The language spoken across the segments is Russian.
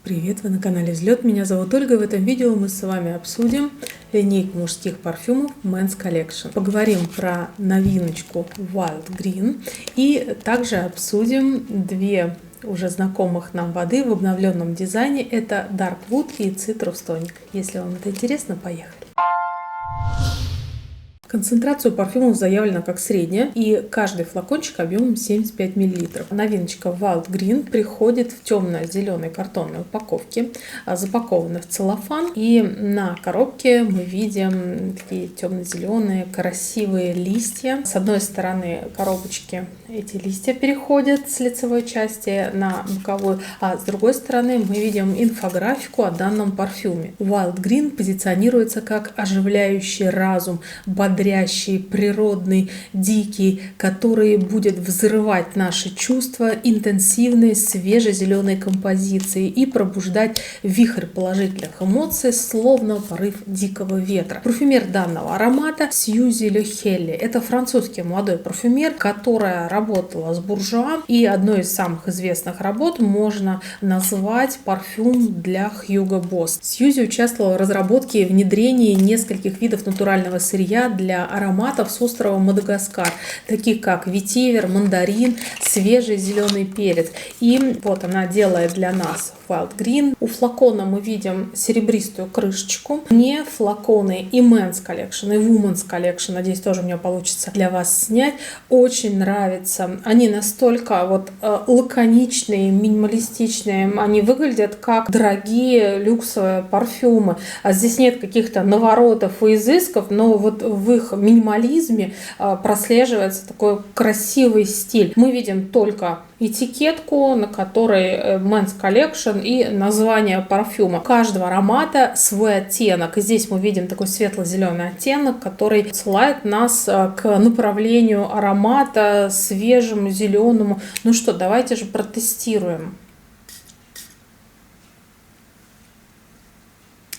Привет, вы на канале Взлет. Меня зовут Ольга. В этом видео мы с вами обсудим линейку мужских парфюмов Men's Collection. Поговорим про новиночку Wild Green и также обсудим две уже знакомых нам воды в обновленном дизайне. Это Dark Wood и Citrus Tonic. Если вам это интересно, поехали. Концентрация парфюмов заявлена как средняя, и каждый флакончик объемом 75 мл. Новиночка Wild Green приходит в темно-зеленой картонной упаковке, запакована в целлофан, и на коробке мы видим такие темно-зеленые красивые листья. С одной стороны коробочки эти листья переходят с лицевой части на боковую, а с другой стороны мы видим инфографику о данном парфюме. Wild Green позиционируется как оживляющий разум, бодрящий, природный, дикий, который будет взрывать наши чувства интенсивной свежо-зеленой композицией и пробуждать вихрь положительных эмоций, словно порыв дикого ветра. Парфюмер данного аромата Сьюзи Ле Хелли. Это французский молодой парфюмер, которая работала с буржуа, и одной из самых известных работ можно назвать парфюм для Hugo Boss. Сьюзи участвовала в разработке и внедрении нескольких видов натурального сырья для ароматов с острова Мадагаскар, таких как ветивер, мандарин, свежий зеленый перец. И вот она делает для нас Wild Green. У флакона мы видим серебристую крышечку. Мне флаконы и Men's Collection, и Women's Collection, надеюсь, тоже у меня получится для вас снять, очень нравятся. Они настолько лаконичные, минималистичные. Они выглядят как дорогие люксовые парфюмы. Здесь нет каких-то наворотов и изысков, но вот в их минимализме прослеживается такой красивый стиль. Мы видим только этикетку, на которой Men's Collection и название парфюма. У каждого аромата свой оттенок. И здесь мы видим такой светло-зеленый оттенок, который ссылает нас к направлению аромата свежему, зеленому. Ну что, давайте же протестируем.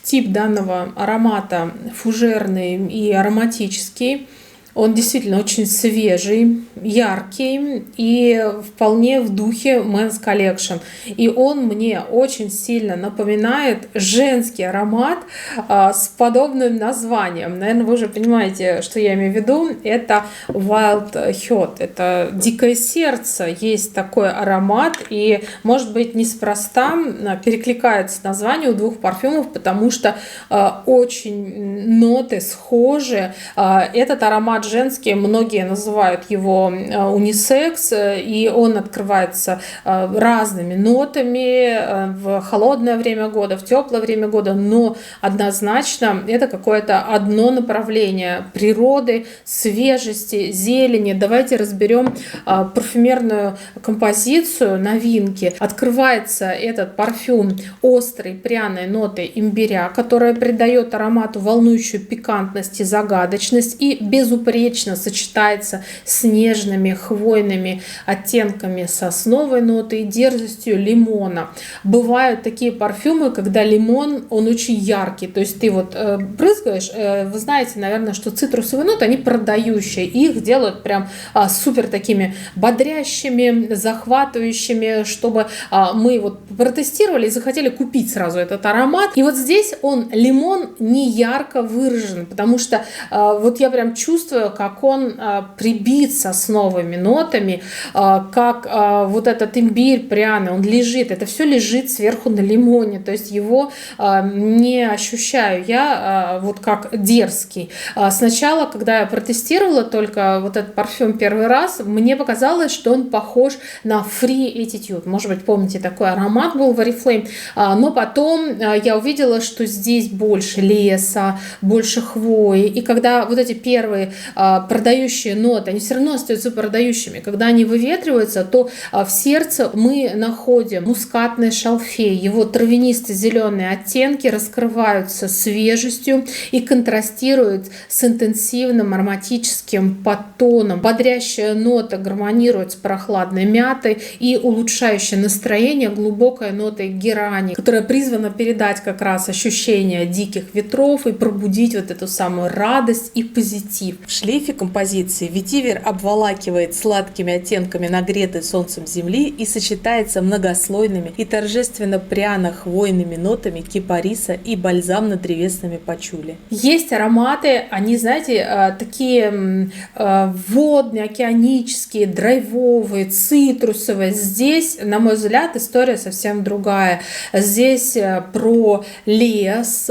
Тип данного аромата фужерный и ароматический. Он действительно очень свежий, яркий и вполне в духе Men's Collection. И он мне очень сильно напоминает женский аромат с подобным названием. Наверное, вы уже понимаете, что я имею в виду. Это Wild Heart, это дикое сердце. Есть такой аромат, и, может быть, неспроста перекликается название у двух парфюмов, потому что очень ноты схожи. Этот аромат женский, многие называют его унисекс, и он открывается разными нотами в холодное время года, в теплое время года, но однозначно это какое-то одно направление природы, свежести, зелени. Давайте разберем парфюмерную композицию новинки. Открывается этот парфюм острой пряной нотой имбиря, которая придает аромату волнующую пикантность и загадочность и безупречно сочетается с нежными хвойными оттенками сосновой ноты и дерзостью лимона. Бывают такие парфюмы, когда лимон, он очень яркий, то есть ты вот брызгаешь, вы знаете, наверное, что цитрусовые ноты, они продающие, их делают прям супер такими бодрящими, захватывающими, чтобы мы вот протестировали и захотели купить сразу этот аромат. И вот здесь лимон не ярко выражен, потому что вот я прям чувствую, как он прибит сосновыми нотами, как вот этот имбирь пряный, он лежит, это все лежит сверху на лимоне, то есть его не ощущаю я вот как дерзкий. Сначала, когда я протестировала только вот этот парфюм первый раз, мне показалось, что он похож на Free Attitude. Может быть, помните, такой аромат был в Oriflame, но потом я увидела, что здесь больше леса, больше хвои, и когда вот эти первые продающие ноты, они все равно остаются продающими. Когда они выветриваются, то в сердце мы находим мускатный шалфей. Его травянисто-зеленые оттенки раскрываются свежестью и контрастируют с интенсивным ароматическим подтоном. Бодрящая нота гармонирует с прохладной мятой и улучшающая настроение глубокой нотой герани, которая призвана передать как раз ощущение диких ветров и пробудить вот эту самую радость и позитив. В шлейфе композиции ветивер обволакивает сладкими оттенками нагретой солнцем земли и сочетается многослойными и торжественно пряно-хвойными нотами кипариса и бальзамно-древесными пачули. Есть ароматы, они, знаете, такие водные, океанические, драйвовые, цитрусовые. Здесь, на мой взгляд, история совсем другая. Здесь про лес,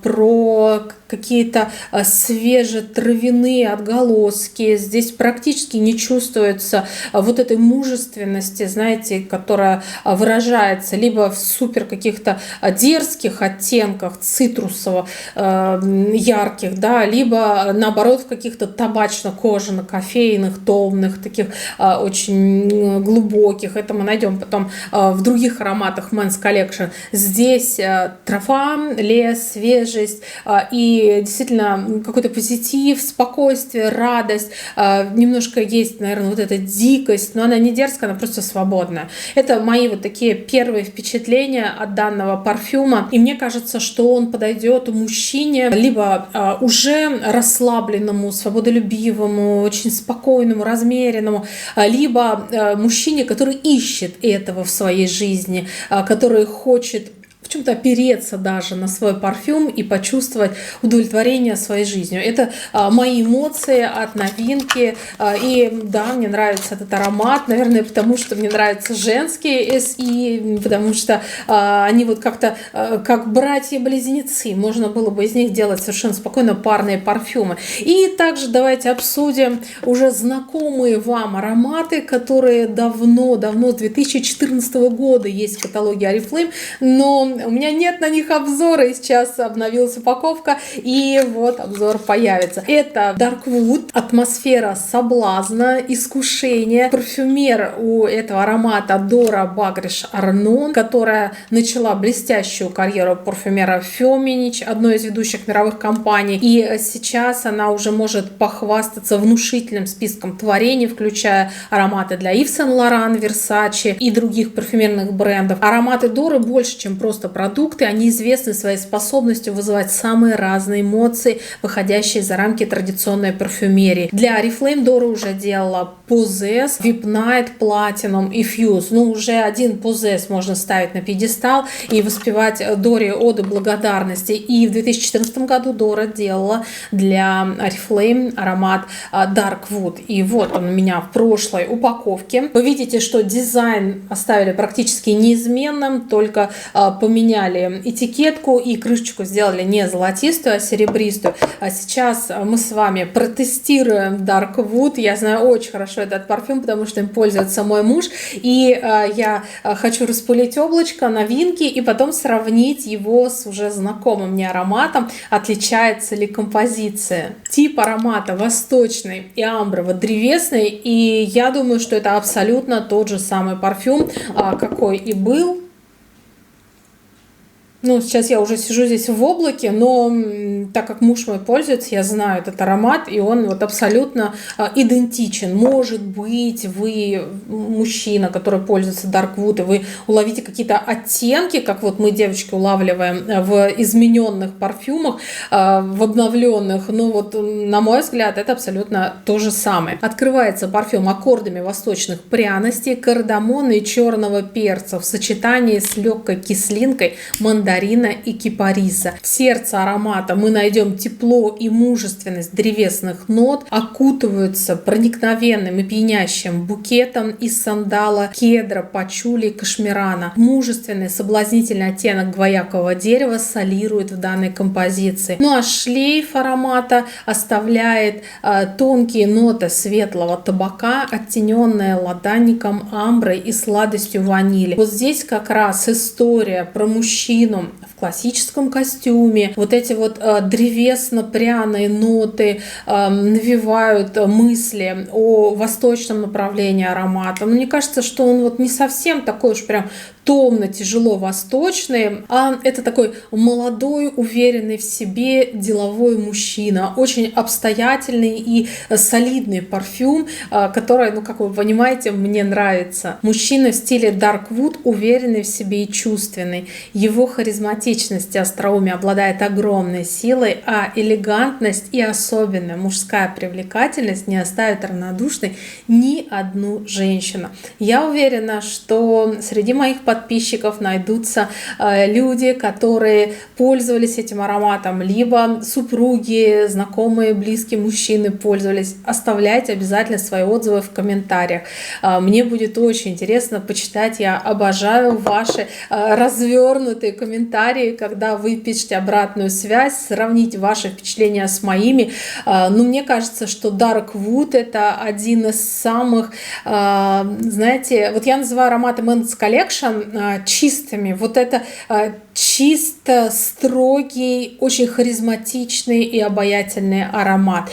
про какие-то свежетравяные отголоски. Здесь практически не чувствуется вот этой мужественности, знаете, которая выражается либо в супер каких-то дерзких оттенках цитрусово-ярких, да, либо наоборот в каких-то табачно-кожано-кофейных, томных, таких очень глубоких. Это мы найдем потом в других ароматах Men's Collection. Здесь трава, лес, свежесть и действительно какой-то позитив, спокойствие, радость. Немножко есть, наверное, вот эта дикость, но она не дерзкая, она просто свободная. Это мои вот такие первые впечатления от данного парфюма. И мне кажется, что он подойдет мужчине либо уже расслабленному, свободолюбивому, очень спокойному, размеренному, либо мужчине, который ищет этого в своей жизни, который хочет в чем-то опереться даже на свой парфюм и почувствовать удовлетворение своей жизнью. Это мои эмоции от новинки. И да, мне нравится этот аромат, наверное, потому что мне нравятся женские SE, потому что они вот как-то как братья-близнецы. Можно было бы из них делать совершенно спокойно парные парфюмы. И также давайте обсудим уже знакомые вам ароматы, которые давно, с 2014 года есть в каталоге Oriflame, но у меня нет на них обзора, и сейчас обновилась упаковка, и вот обзор появится. Это Darkwood, атмосфера соблазна, искушения. Парфюмер у этого аромата Дора Багриш-Арнон, которая начала блестящую карьеру парфюмера Феминич, одной из ведущих мировых компаний, и сейчас она уже может похвастаться внушительным списком творений, включая ароматы для Yves Saint Laurent, Versace и других парфюмерных брендов. Ароматы Доры больше, чем просто продукты, они известны своей способностью вызывать самые разные эмоции, выходящие за рамки традиционной парфюмерии. Для Oriflame Дора уже делала Possess, Vip Night, Platinum и Fuse. Ну, уже один Possess можно ставить на пьедестал и воспевать Доре оды благодарности. И в 2014 году Дора делала для Oriflame аромат Darkwood. И вот он у меня в прошлой упаковке. Вы видите, что дизайн оставили практически неизменным, только поменяли этикетку и крышечку сделали не золотистую, а серебристую. А сейчас мы с вами протестируем Darkwood. Я знаю очень хорошо этот парфюм, потому что им пользуется мой муж. И я хочу распылить облачко, новинки, и потом сравнить его с уже знакомым мне ароматом. Отличается ли композиция. Тип аромата восточный и амброво-древесный. И я думаю, что это абсолютно тот же самый парфюм, какой и был. Ну, сейчас я уже сижу здесь в облаке, но так как муж мой пользуется, я знаю этот аромат, и он вот абсолютно идентичен. Может быть, вы мужчина, который пользуется Darkwood, и вы уловите какие-то оттенки, как вот мы, девочки, улавливаем в измененных парфюмах, в обновленных, но вот, на мой взгляд, это абсолютно то же самое. Открывается парфюм аккордами восточных пряностей, кардамона и черного перца в сочетании с легкой кислинкой мандарина и кипариса. В сердце аромата мы найдем тепло и мужественность древесных нот, окутываются проникновенным и пьянящим букетом из сандала, кедра, пачули и кашмирана. Мужественный соблазнительный оттенок гвоякового дерева солирует в данной композиции. Ну а шлейф аромата оставляет тонкие ноты светлого табака, оттененные ладанником амброй и сладостью ванили. Вот здесь как раз история про мужчину в классическом костюме. Вот эти вот древесно-пряные ноты навевают мысли о восточном направлении аромата. Но мне кажется, что он вот не совсем такой уж прям томно-тяжело восточный, а это такой молодой, уверенный в себе деловой мужчина, очень обстоятельный и солидный парфюм, который, как вы понимаете, мне нравится. Мужчина в стиле Dark Wood, уверенный в себе и чувственный. Его харизматичность и остроумие обладает огромной силой, а элегантность и особенная мужская привлекательность не оставит равнодушной ни одну женщину. Я уверена, что среди моих подписчиков найдутся люди, которые пользовались этим ароматом, либо супруги, знакомые, близкие мужчины пользовались. Оставляйте обязательно свои отзывы в комментариях. Мне будет очень интересно почитать. Я обожаю ваши развернутые комментарии, когда вы пишете обратную связь, сравнить ваши впечатления с моими. Мне кажется, что Dark Wood — это один из самых, знаете, вот я называю ароматы Men's Collection чистыми. Вот это чисто строгий, очень харизматичный и обаятельный аромат.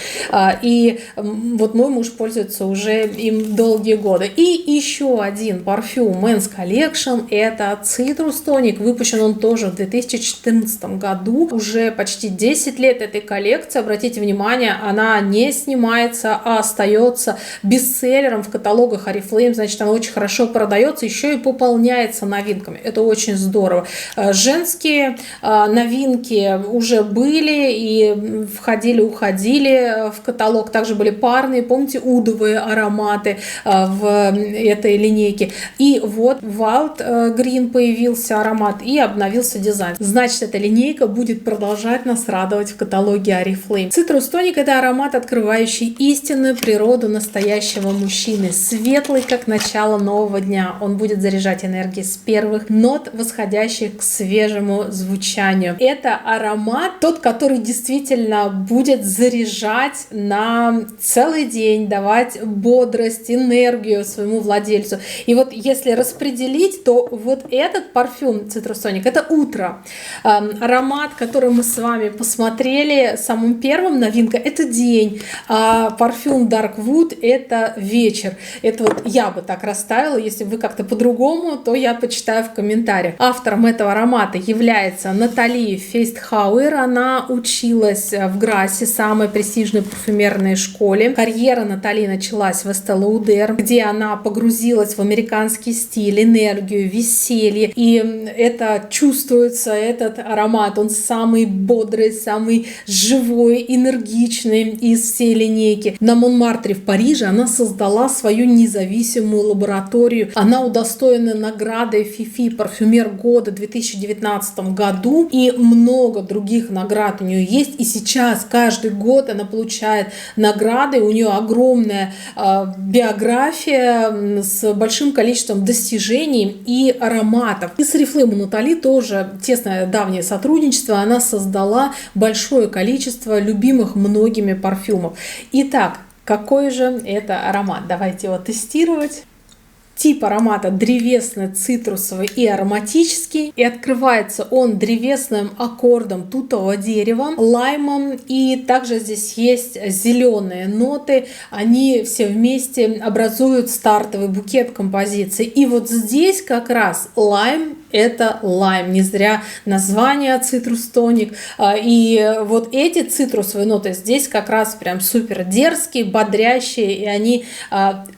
И вот мой муж пользуется уже им долгие годы. И еще один парфюм Men's Collection — это Citrus Tonic. Выпущен он тоже в 2014 году. Уже почти 10 лет этой коллекции. Обратите внимание, она не снимается, а остается бестселлером в каталогах Oriflame. Значит, она очень хорошо продается, еще и пополняется новинками. Это очень здорово. Женские новинки уже были и входили-уходили в каталог. Также были парные, помните, удовые ароматы в этой линейке. И вот Wild Green появился аромат и обновился дизайн. Значит, эта линейка будет продолжать нас радовать в каталоге Oriflame. Citrus Tonic — это аромат, открывающий истинную природу настоящего мужчины. Светлый, как начало нового дня. Он будет заряжать энергией с первых нот, восходящих к свежему звучанию. Это аромат, тот, который действительно будет заряжать на целый день, давать бодрость, энергию своему владельцу. И вот если распределить, то вот этот парфюм Citrus Tonic — это утро. Аромат, который мы с вами посмотрели, самым первым новинка — это день. А парфюм Dark Wood — это вечер. Это вот я бы так расставила. Если вы как-то по-другому, то я почитаю в комментариях. Автором этого аромата является Натали Фейстхауэр. Она училась в Грассе, самой престижной парфюмерной школе. Карьера Натали началась в Estée Lauder, где она погрузилась в американский стиль, энергию, веселье. И это чувствуется, этот аромат. Он самый бодрый, самый живой, энергичный из всей линейки. На Монмартре в Париже она создала свою независимую лабораторию. Она удостоена награды Fifi «Парфюмер года» в 2019 году. И много других наград у нее есть. И сейчас каждый год она получает награды. У нее огромная биография с большим количеством достижений и ароматов. И с Oriflame у Натали тоже тесное давнее сотрудничество. Она создала большое количество любимых многими парфюмов. Итак, какой же это аромат? Давайте его тестировать. Тип аромата древесно-цитрусовый и ароматический. И открывается он древесным аккордом тутового дерева, лаймом. И также здесь есть зеленые ноты. Они все вместе образуют стартовый букет композиции. И вот здесь как раз лайм — это лайм. Не зря название Citrus Tonic. И вот эти цитрусовые ноты здесь как раз прям супер дерзкие, бодрящие. И они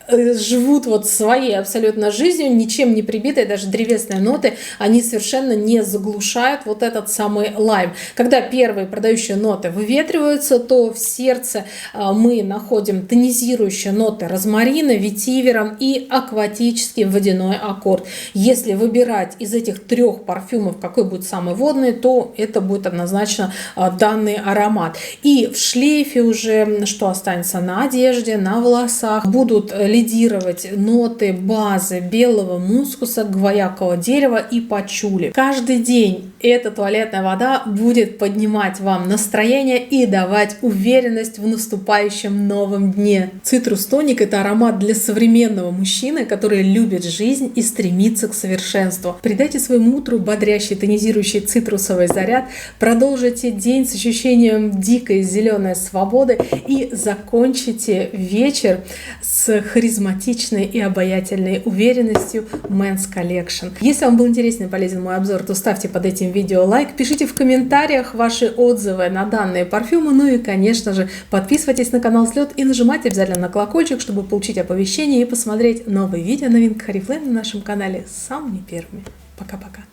живут вот своей абсолютно жизнью, ничем не прибитые, даже древесные ноты, они совершенно не заглушают вот этот самый лайм. Когда первые продающие ноты выветриваются, то в сердце мы находим тонизирующие ноты розмарина, ветивера и акватический водяной аккорд. Если выбирать из этих трех парфюмов, какой будет самый водный, то это будет однозначно данный аромат. И в шлейфе уже, что останется на одежде, на волосах, будут лидировать ноты базы белого мускуса, гвоякового дерева и пачули. Каждый день Эта туалетная вода будет поднимать вам настроение и давать уверенность в наступающем новом дне. Citrus Tonic — это аромат для современного мужчины, который любит жизнь и стремится к совершенству. Придайте своему утру бодрящий, тонизирующий цитрусовый заряд, продолжите день с ощущением дикой зеленой свободы и закончите вечер с харизматичной и обаятельной уверенностью Men's Collection. Если вам был интересен и полезен мой обзор, то ставьте под этим видео лайк, пишите в комментариях ваши отзывы на данные парфюмы, ну и, конечно же, подписывайтесь на канал Слет и нажимайте обязательно на колокольчик, чтобы получить оповещения и посмотреть новые видео новинок Oriflame на нашем канале самыми первыми. Пока-пока.